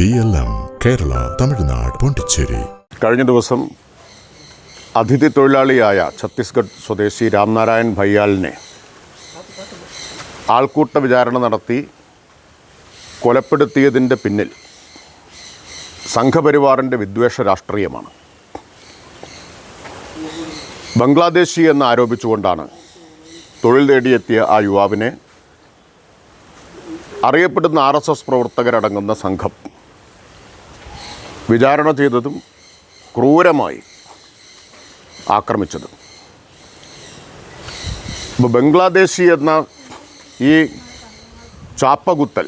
BLM Kerala, Tamil Nadu, Pondicherry. കഴിഞ്ഞ ദിവസം അതിഥി തൊഴിലാളിയായ ഛത്തീസ്ഗഡ് സ്വദേശി രാംനാരായൺ ഭയ്യാലിനെ ആൾക്കൂട്ട വിചാരണ നടത്തി കൊലപ്പെടുത്തിയതിൻ്റെ പിന്നിൽ സംഘപരിവാറിൻ്റെ വിദ്വേഷ രാഷ്ട്രീയമാണ്. ബംഗ്ലാദേശി എന്ന് ആരോപിച്ചുകൊണ്ടാണ് തൊഴിൽ തേടിയെത്തിയ ആ യുവാവിനെ അറിയപ്പെടുന്ന RSS പ്രവർത്തകരടങ്ങുന്ന സംഘം വിചാരണ ചെയ്തതും ക്രൂരമായി ആക്രമിച്ചതും. ഇപ്പോൾ ബംഗ്ലാദേശി എന്ന ഈ ചാപ്പകുത്തൽ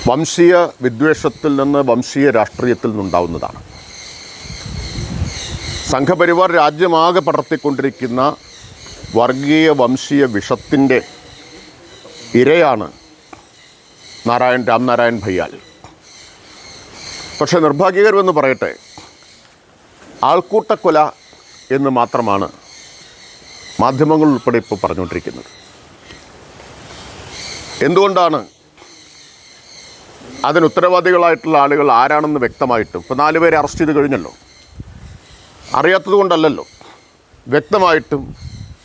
വംശീയ വിദ്വേഷത്തിൽ നിന്ന്, വംശീയ രാഷ്ട്രീയത്തിൽ നിന്നുണ്ടാവുന്നതാണ്. സംഘപരിവാർ രാജ്യമാകെ പടർത്തിക്കൊണ്ടിരിക്കുന്ന വർഗീയ വംശീയ വിഷത്തിൻ്റെ ഇരയാണ് രാംനാരായൺ ഭയ്യാൽ. പക്ഷേ നിർഭാഗ്യകരമെന്ന് പറയട്ടെ, ആൾക്കൂട്ടക്കൊല എന്ന് മാത്രമാണ് മാധ്യമങ്ങൾ ഉൾപ്പെടെ ഇപ്പോൾ പറഞ്ഞുകൊണ്ടിരിക്കുന്നത്. എന്തുകൊണ്ടാണ്? അതിന് ഉത്തരവാദികളായിട്ടുള്ള ആളുകൾ ആരാണെന്ന് വ്യക്തമായിട്ടും ഇപ്പോൾ 4 പേരെ അറസ്റ്റ് ചെയ്ത് കഴിഞ്ഞല്ലോ. അറിയാത്തത് കൊണ്ടല്ലല്ലോ, വ്യക്തമായിട്ടും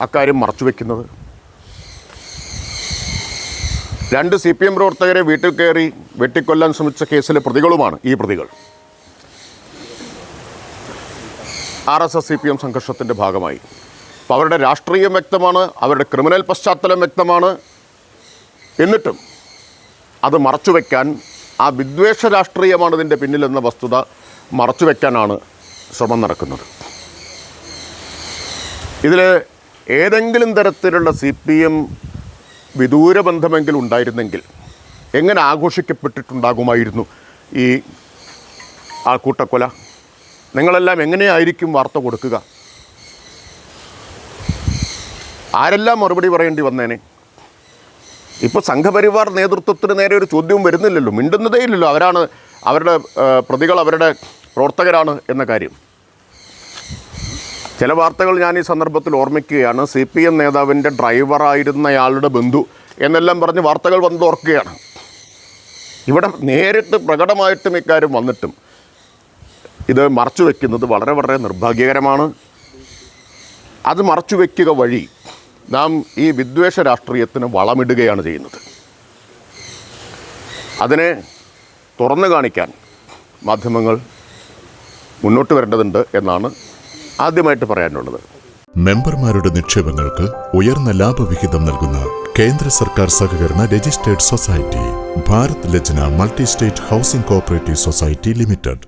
അക്കാര്യം മറച്ചുവെക്കുന്നത്. 2 CPM പ്രവർത്തകരെ വീട്ടിൽ കയറി വെട്ടിക്കൊല്ലാൻ ശ്രമിച്ച കേസിലെ പ്രതികളുമാണ് ഈ പ്രതികൾ. RSS CPM സംഘർഷത്തിൻ്റെ ഭാഗമായി. അപ്പോൾ അവരുടെ രാഷ്ട്രീയം വ്യക്തമാണ്, അവരുടെ ക്രിമിനൽ പശ്ചാത്തലം വ്യക്തമാണ്. എന്നിട്ടും അത് മറച്ചുവെക്കാൻ, ആ വിദ്വേഷ രാഷ്ട്രീയമാണ് ഇതിൻ്റെ പിന്നിലെന്ന വസ്തുത മറച്ചുവെക്കാനാണ് ശ്രമം നടക്കുന്നത്. ഇതിൽ ഏതെങ്കിലും തരത്തിലുള്ള CPM വിദൂര ബന്ധമെങ്കിലും ഉണ്ടായിരുന്നെങ്കിൽ എങ്ങനെ ആഘോഷിക്കപ്പെട്ടിട്ടുണ്ടാകുമായിരുന്നു ഈ ആൾക്കൂട്ടക്കൊല? നിങ്ങളെല്ലാം എങ്ങനെയായിരിക്കും വാർത്ത കൊടുക്കുക? ആരെല്ലാം മറുപടി പറയേണ്ടി വന്നേനെ? ഇപ്പോൾ സംഘപരിവാർ നേതൃത്വത്തിന് നേരെ ഒരു ചോദ്യവും വരുന്നില്ലല്ലോ, മിണ്ടുന്നതേ ഇല്ലല്ലോ. അവരുടെ പ്രതികൾ അവരുടെ പ്രവർത്തകരാണ് എന്ന കാര്യം. ചില വാർത്തകൾ ഞാൻ ഈ സന്ദർഭത്തിൽ ഓർമ്മിക്കുകയാണ്. CPM നേതാവിൻ്റെ ഡ്രൈവറായിരുന്നയാളുടെ ബന്ധു എന്നെല്ലാം പറഞ്ഞ് വാർത്തകൾ വന്ന് ഓർക്കുകയാണ്. ഇവിടെ നേരിട്ട് പ്രകടമായിട്ടും ഇക്കാര്യം വന്നിട്ടും ഇത് മറച്ചു വയ്ക്കുന്നത് വളരെ വളരെ നിർഭാഗ്യകരമാണ്. അത് മറച്ചു വയ്ക്കുക വഴി നാം ഈ വിദ്വേഷ രാഷ്ട്രീയത്തിന് വളമിടുകയാണ് ചെയ്യുന്നത്. അതിനെ തുറന്നു കാണിക്കാൻ മാധ്യമങ്ങൾ മുന്നോട്ട് വരേണ്ടതുണ്ട് എന്നാണ് ആദ്യമായിട്ട് പറയാനുള്ളത്. മെമ്പർമാരുടെ നിക്ഷേപങ്ങൾക്ക് ഉയർന്ന ലാഭവിഹിതം നൽകുന്ന കേന്ദ്ര സർക്കാർ സഹകരണ registered society Bharat Lajna multi state housing cooperative society limited.